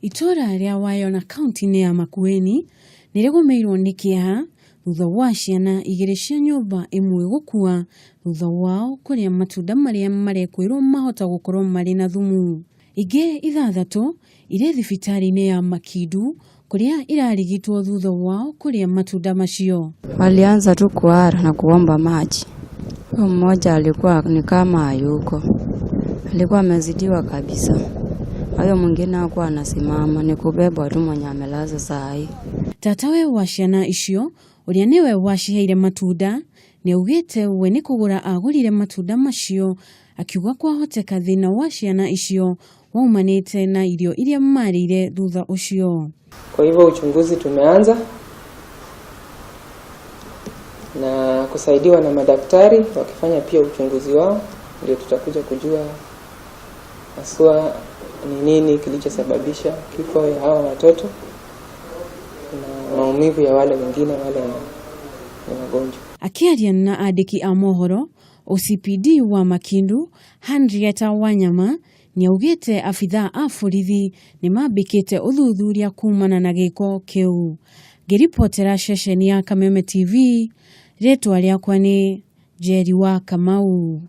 Itûûra ria Wayona kaunti-ini ya Makueni nirigomeirwo ni kieha thutha wa ciana igiri cia nyumba imwe gukua thutha wao kuria matunda maria marekuiruo mahota gukorwo mari na thumu. Ingi ithathatu ire thibitari-ini ya Makindu kuria irarigitwo thutha wao kuria matunda macio. Walianza tu kuara na kuomba maji. Mmoja alikuwa ni kama hayuko. Alikuwa amezidiwa kabisa. Hayo mwingine hakuwa anasimama, ni kubebwa tu mwenye amelaza saa hii. Tatawe wa ciana icio uria niwe waciheire matunda ni augite we ni kugura agurire matunda macio, akiuga kwahoteka thina wa ciana icio waumanite na irio iria marire thutha ucio. Kwa hivyo uchunguzi tumeanza na kusaidiwa na madaktari wakifanya pia uchunguzi wao, ndio tutakuja kujua haswa ni nini kilichosababisha kifo ya hawa watoto na maumivu ya wale wengine wale ni wagonjwa. Akiaria na andiki a mohoro, OCPD wa Makindu Wanyama ni augite afithaa a borithi ni mambikite uthuthuria kumana na giko kiu. Ngiripotera ceceni ya Kameme TV, ritwa riakwa ni Njeri wa Kamau.